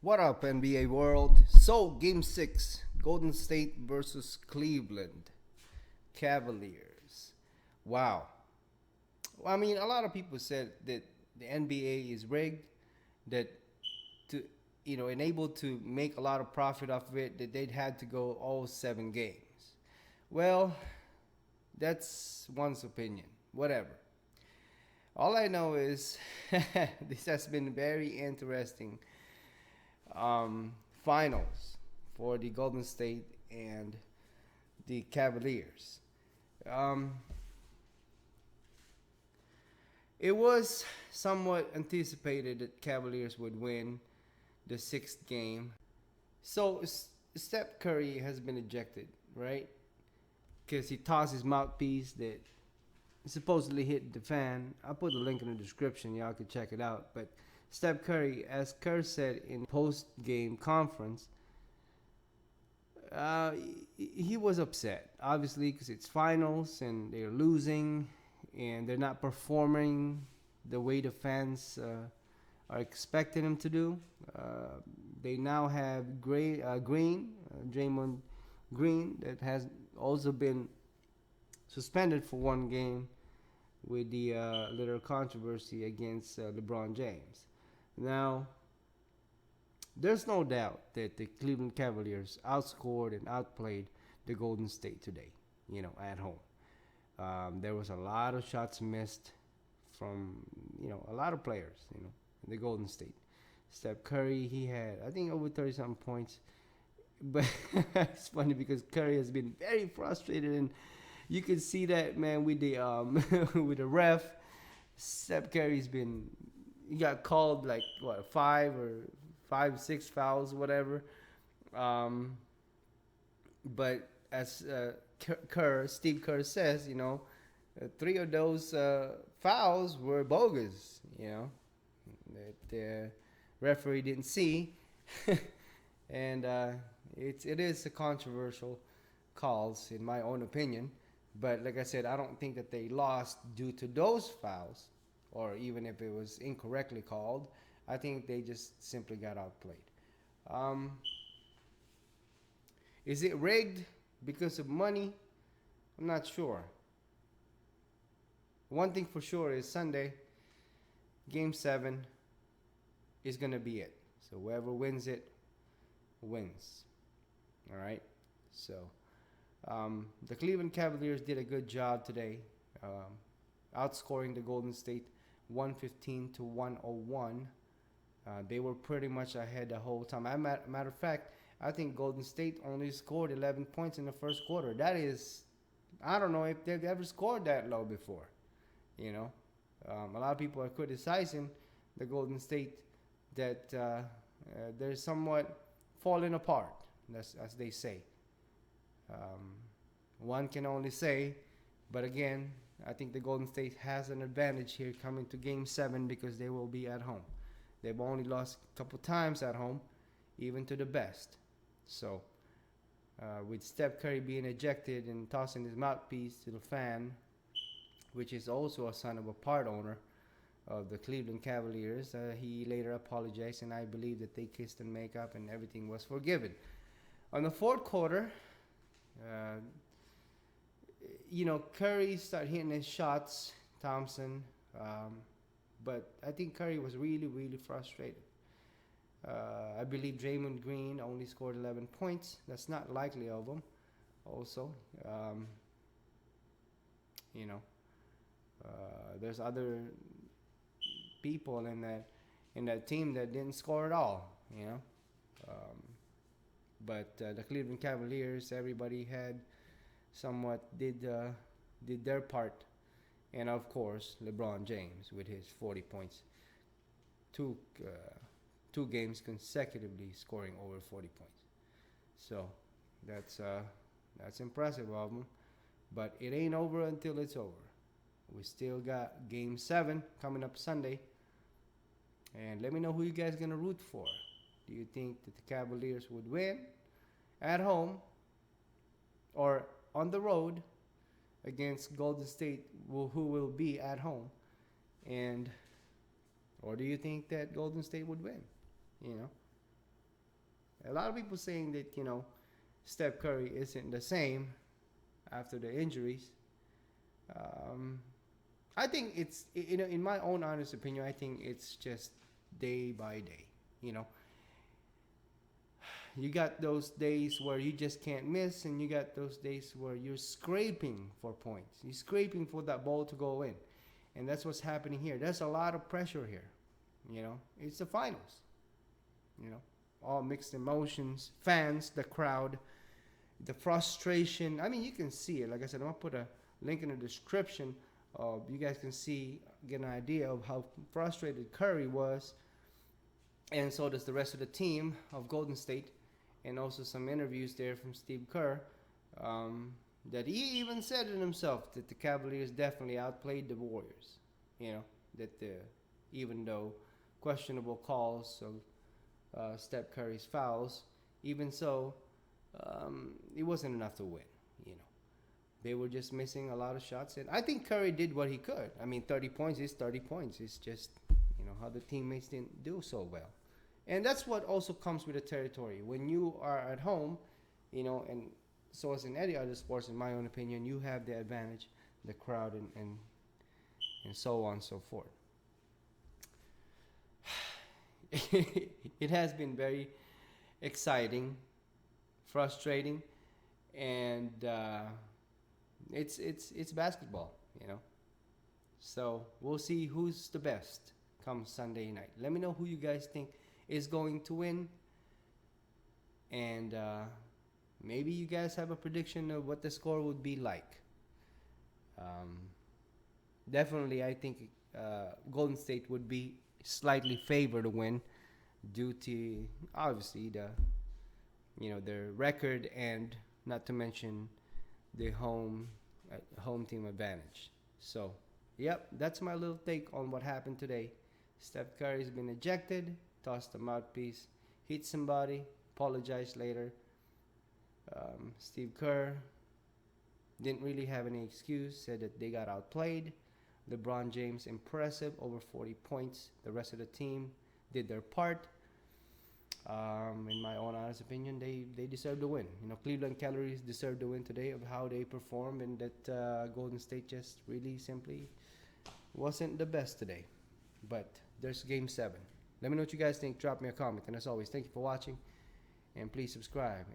What up, NBA world? So, Game 6, Golden State versus Cleveland Cavaliers. Wow. Well, I mean, a lot of people said that the NBA is rigged, that to enable to make a lot of profit off of it, that they'd had to go all 7 games. Well, that's one's opinion. Whatever. All I know is this has been very interesting finals for the Golden State and the Cavaliers. Um, it was somewhat anticipated that Cavaliers would win the 6th game. So Steph Curry has been ejected, right? Because he tossed his mouthpiece that supposedly hit the fan. I'll put the link in the description. Y'all can check it out. But Steph Curry, as Kerr said in post-game conference, he was upset, obviously, because it's finals and they're losing and they're not performing the way the fans are expecting them to do. They now have Draymond Green, that has also been suspended for 1 game with the little controversy against LeBron James. Now, there's no doubt that the Cleveland Cavaliers outscored and outplayed the Golden State today, at home. There was a lot of shots missed from, a lot of players, in the Golden State. Steph Curry, he had, I think, over 30-something points. But it's funny because Curry has been very frustrated, and you can see that, man, with the with the ref. Steph Curry's he got called like what 6 fouls, whatever. But as Steve Kerr says, 3 of those fouls were bogus. That the referee didn't see, and it is a controversial calls in my own opinion. But like I said, I don't think that they lost due to those fouls, or even if it was incorrectly called. I think they just simply got outplayed. Is it rigged because of money? I'm not sure. One thing for sure is Sunday, Game 7 is going to be it. So whoever wins it wins. All right? So the Cleveland Cavaliers did a good job today, outscoring the Golden State 115-101. They were pretty much ahead the whole time. Matter of fact, I think Golden State only scored 11 points in the first quarter. That is, I don't know if they've ever scored that low before. A lot of people are criticizing the Golden State that they're somewhat falling apart, as they say. One can only say, but again, I think the Golden State has an advantage here coming to Game 7 because they will be at home. They've only lost a couple times at home, even to the best. So, with Steph Curry being ejected and tossing his mouthpiece to the fan, which is also a son of a part owner of the Cleveland Cavaliers, he later apologized, and I believe that they kissed and make up and everything was forgiven. On the fourth quarter, Curry started hitting his shots, Thompson, but I think Curry was really, really frustrated. I believe Draymond Green only scored 11 points. That's not likely of him. Also, there's other people in that team that didn't score at all. But the Cleveland Cavaliers, everybody had somewhat did their part, and of course LeBron James with his 40 points, two games consecutively scoring over 40 points. So that's impressive of him, but it ain't over until it's over. We still got Game 7 coming up Sunday, and let me know who you guys gonna root for. Do you think that the Cavaliers would win at home or on the road against Golden State, who will be at home? Or do you think that Golden State would win? A lot of people saying that Steph Curry isn't the same after the injuries. Um, I think it's in my own honest opinion, I think it's just day by day. You know, you got those days where you just can't miss, and you got those days where you're scraping for points. You're scraping for that ball to go in, and that's what's happening here. There's a lot of pressure here. It's the finals. You know, all mixed emotions, fans, the crowd, the frustration. I mean, you can see it. Like I said, I'm gonna put a link in the description. You guys can get an idea of how frustrated Curry was, and so does the rest of the team of Golden State, and also some interviews there from Steve Kerr, that he even said it himself that the Cavaliers definitely outplayed the Warriors. That even though questionable calls of Steph Curry's fouls, even so, it wasn't enough to win. They were just missing a lot of shots, and I think Curry did what he could. I mean, 30 points is 30 points. It's just how the teammates didn't do so well, and that's what also comes with the territory when you are at home, and so as in any other sports, in my own opinion, you have the advantage, the crowd, and so on and so forth. It has been very exciting, frustrating, and it's basketball, So we'll see who's the best come Sunday night. Let me know who you guys think is going to win, and maybe you guys have a prediction of what the score would be like. Definitely, I think Golden State would be slightly favored to win due to obviously their record, and not to mention the home team advantage. So, yep, that's my little take on what happened today. Steph Curry's been ejected, tossed the mouthpiece, hit somebody, apologized later. Steve Kerr didn't really have any excuse, said that they got outplayed. LeBron James, impressive, over 40 points. The rest of the team did their part. In my own honest opinion, they deserve to win. Cleveland Cavaliers deserve to win today of how they performed, and that Golden State just really simply wasn't the best today. But there's Game 7. Let me know what you guys think. Drop me a comment. And as always, thank you for watching, and please subscribe.